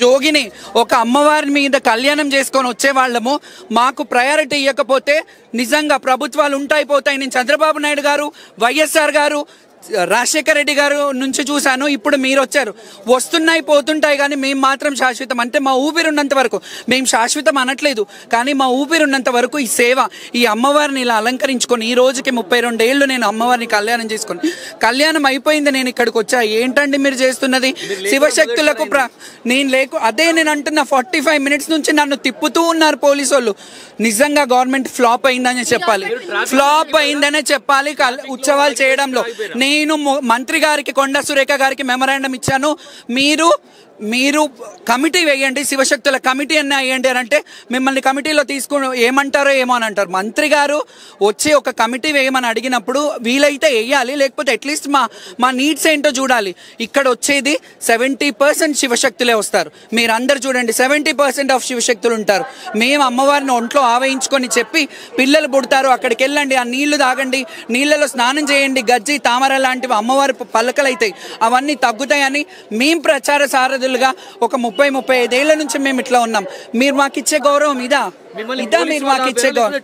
జోగిని ఒక అమ్మవారి మీద కళ్యాణం చేసుకొని వచ్చే వాళ్ళము మాకు ప్రయారిటీ ఇవ్వకపోతే నిజంగా ప్రభుత్వాలు ఉంటాయిపోతాయి. నేను చంద్రబాబు నాయుడు గారు, వైఎస్ఆర్ గారు, రాజశేఖర రెడ్డి గారు నుంచి చూశాను. ఇప్పుడు మీరు వచ్చారు. వస్తున్నాయి పోతుంటాయి కానీ మేము మాత్రం శాశ్వతం. అంటే మా ఊపిరి ఉన్నంత వరకు మేము శాశ్వతం అనట్లేదు, కానీ మా ఊపిరి ఉన్నంత వరకు ఈ సేవ, ఈ అమ్మవారిని ఇలా అలంకరించుకొని ఈ రోజుకి 32 ఏళ్ళు నేను అమ్మవారిని కళ్యాణం చేసుకొని కళ్యాణం అయిపోయింది. నేను ఇక్కడికి వచ్చా. ఏంటండి మీరు చేస్తున్నది? శివశక్తులకు అదే నేను అంటున్నా. 45 మినిట్స్ నుంచి నన్ను తిప్పుతూ ఉన్నారు పోలీసు వాళ్ళు. నిజంగా గవర్నమెంట్ ఫ్లాప్ అయిందనే చెప్పాలి. ఫ్లాప్ అయిందనే చెప్పాలి ఉత్సవాలు చేయడంలో. నేను మంత్రి గారికి, కొండా సురేఖ గారికి మెమరాండం ఇచ్చాను. మీరు కమిటీ వేయండి, శివశక్తుల కమిటీ అన్న వేయండి అని అంటే మిమ్మల్ని కమిటీలో తీసుకుని ఏమంటారో ఏమో అని అంటారు. మంత్రి గారు వచ్చి ఒక కమిటీ వేయమని అడిగినప్పుడు వీలైతే వేయాలి, లేకపోతే అట్లీస్ట్ మా నీడ్స్ ఏంటో చూడాలి. ఇక్కడ వచ్చేది 70% శివశక్తులే వస్తారు. మీరందరూ చూడండి, 70% ఆఫ్ శివశక్తులు ఉంటారు. మేము అమ్మవారిని ఒంట్లో ఆవహించుకొని చెప్పి పిల్లలు పుడతారు, అక్కడికి వెళ్ళండి, ఆ నీళ్లు తాగండి, నీళ్ళలో స్నానం చేయండి, గజ్జి తామర లాంటివి అమ్మవారి పలకలు అవుతాయి, అవన్నీ తగ్గుతాయని మేము ప్రచార సారథులుగా ఒక 30-35 ఏళ్ల నుంచి మేము ఇట్లా ఉన్నాం. మీరు మాకు ఇచ్చే గౌరవం ఇదా? మీరు మాకు ఇచ్చే గౌరవం?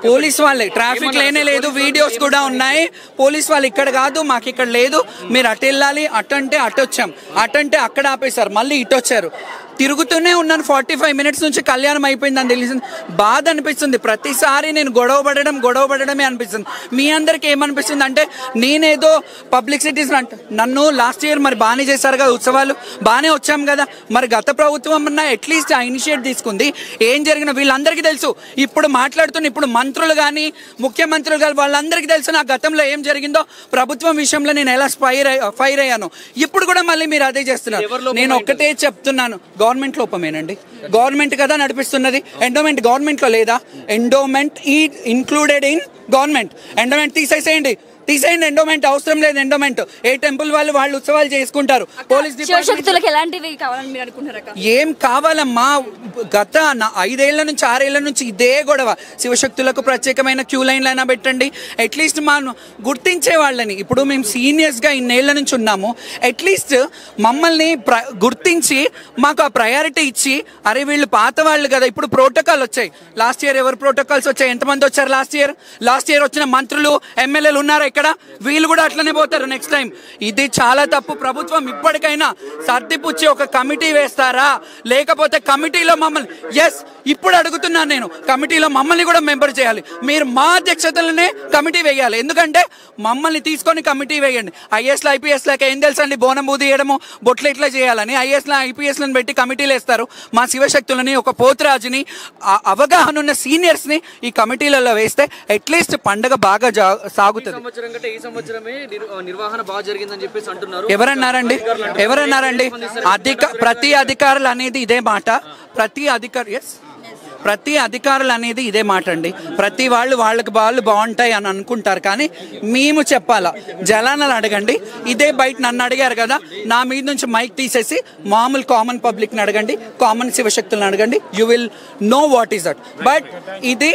పోలీస్ వాళ్ళే ట్రాఫిక్ లేనే లేదు, వీడియోస్ కూడా ఉన్నాయి. పోలీస్ వాళ్ళు ఇక్కడ కాదు, మాకు ఇక్కడ లేదు, మీరు అటు వెళ్ళాలి, అటంటే అటు వచ్చాం, అటంటే అక్కడ ఆపేశారు, మళ్ళీ ఇటు వచ్చారు. తిరుగుతూనే ఉన్నాను. 45 మినిట్స్ నుంచి కళ్యాణం అయిపోయిందని తెలిసింది. బాధ అనిపిస్తుంది. ప్రతిసారి నేను గొడవపడడమే అనిపిస్తుంది. మీ అందరికి ఏమనిపిస్తుంది అంటే నేనేదో పబ్లిసిటీస్ నన్ను లాస్ట్ ఇయర్ మరి బాగానే చేశారు కదా ఉత్సవాలు, బాగానే వచ్చాం కదా, మరి గత ప్రభుత్వం అన్నా అట్లీస్ట్ ఆ ఇనిషియేట్ తీసుకుంది. ఏం జరిగిన వీళ్ళందరికీ తెలుసు. ఇప్పుడు మాట్లాడుతున్న ఇప్పుడు మంత్రులు కానీ ముఖ్యమంత్రులు కానీ వాళ్ళందరికీ తెలుసు నా గతంలో ఏం జరిగిందో, ప్రభుత్వం విషయంలో నేను ఎలా ఫైర్ అయ్యాను. ఇప్పుడు కూడా మళ్ళీ మీరు అదే చేస్తున్నారు. నేను ఒక్కటే చెప్తున్నాను, గవర్నమెంట్ లోపమేనండి. గవర్నమెంట్ కదా నడిపిస్తున్నది. ఎండోమెంట్ గవర్నమెంట్ లో లేదా? Endowment included in government. Endowment తీసేసేయండి. ఎండోమెంట్ అవసరం లేదు. ఎండోమెంట్ ఏ టెంపుల్ వాళ్ళు ఉత్సవాలు చేసుకుంటారు. పోలీస్ శివశక్తులకు ఎలాంటివి కావాలని మీరు అనుకుంటున్నారా? ఏం కావాలమ్మా? గత 5 ఏళ్ల నుంచి 6 ఏళ్ల నుంచి ఇదే గొడవ. శివశక్తులకు ప్రత్యేకమైన క్యూ లైన్లు అయినా పెట్టండి, అట్లీస్ట్ మా గుర్తించే వాళ్ళని. ఇప్పుడు మేము సీనియర్స్గా ఇన్నేళ్ల నుంచి ఉన్నాము. అట్లీస్ట్ మమ్మల్ని గుర్తించి మాకు ఆ ప్రయారిటీ ఇచ్చి, అరే వీళ్ళు పాత వాళ్ళు కదా. ఇప్పుడు ప్రోటోకాల్ వచ్చాయి. లాస్ట్ ఇయర్ ఎవరు ప్రోటోకాల్స్ వచ్చాయి? ఎంతమంది వచ్చారు లాస్ట్ ఇయర్ వచ్చిన మంత్రులు, ఎమ్మెల్యేలు ఉన్నారా ఇక్కడ? వీళ్ళు కూడా అట్లనే పోతారు నెక్స్ట్ టైం. ఇది చాలా తప్పు. ప్రభుత్వం ఇప్పటికైనా సర్దిపుచ్చి ఒక కమిటీ వేస్తారా? లేకపోతే కమిటీలో మమ్మల్ని ఇప్పుడు అడుగుతున్నాను నేను, కమిటీలో మమ్మల్ని కూడా మెంబర్ చేయాలి. మీరు మా అధ్యక్షతలనే కమిటీ వేయాలి. ఎందుకంటే మమ్మల్ని తీసుకొని కమిటీ వేయండి. ఐఏఎస్లో ఐపీఎస్లోకి ఏం తెలుసండి బోనం బూది వేయడము, బొట్లు ఎట్లా చేయాలని. ఐఏఎస్లో ఐపీఎస్లను పెట్టి కమిటీలు వేస్తారు. మా శివశక్తులని, ఒక పోతురాజుని, అవగాహన ఉన్న సీనియర్స్ని ఈ కమిటీలలో వేస్తే అట్లీస్ట్ పండగ బాగా సాగుతుంది. ఎవరన్నారండి? ప్రతి అధికారులు అనేది ఇదే మాట. ప్రతి అధికారులు అనేది ఇదే మాట అండి. ప్రతి వాళ్ళకి బాగుంటాయి అని అనుకుంటారు, కానీ మేము చెప్పాలా? జలానాలు అడగండి. ఇదే బయట నన్ను అడిగారు కదా, నా మీద నుంచి మైక్ తీసేసి మామూలు కామన్ పబ్లిక్ని అడగండి, కామన్ శివశక్తులను అడగండి. You will know what is that. But ఇది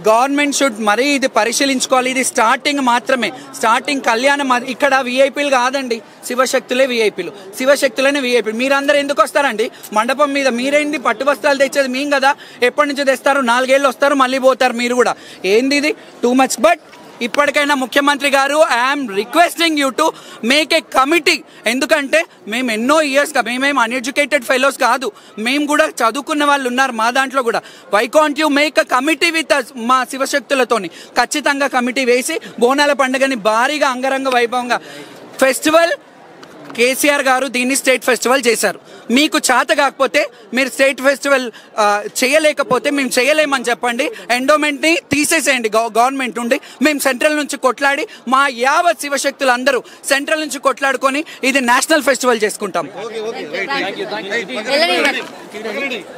గవర్నమెంట్ షుడ్ మరీ ఇది పరిశీలించుకోవాలి. ఇది స్టార్టింగ్ మాత్రమే. స్టార్టింగ్ కళ్యాణం. ఇక్కడ విఐపీలు కాదండి, శివశక్తులే విఐపీలు. శివశక్తులనే విఐపీలు. మీరందరూ ఎందుకు వస్తారండి మండపం మీద? మీరేంది పట్టు వస్త్రాలు తెచ్చేది మేము కదా. ఎప్పటి నుంచి తెస్తారు? 4 ఏళ్ళు వస్తారు, మళ్ళీ పోతారు. మీరు కూడా ఏంది ఇది? Too much. బట్ ఇప్పటికైనా ముఖ్యమంత్రి గారు, I'm requesting you to make a committee. ఎందుకంటే మేము ఎన్నో ఇయర్స్గా, మేమేం అన్ఎడ్యుకేటెడ్ ఫెలోస్ కాదు, మేము కూడా చదువుకున్న వాళ్ళు ఉన్నారు మా దాంట్లో కూడా. Why can't you make a committee with మా శివశక్తులతోని? ఖచ్చితంగా కమిటీ వేసి బోనాల పండుగని భారీగా అంగరంగ వైభవంగా ఫెస్టివల్, కేసీఆర్ గారు దీన్ని స్టేట్ ఫెస్టివల్ చేశారు. మీకు చేత కాకపోతే, మీరు స్టేట్ ఫెస్టివల్ చేయలేకపోతే మేము చేయలేమని చెప్పండి. ఎండోమెంట్ని తీసేసేయండి గవర్నమెంట్ నుండి. మేము సెంట్రల్ నుంచి కొట్లాడి, మా యావత్ శివశక్తులు అందరూ సెంట్రల్ నుంచి కొట్లాడుకొని ఇది నేషనల్ ఫెస్టివల్ చేసుకుంటాం.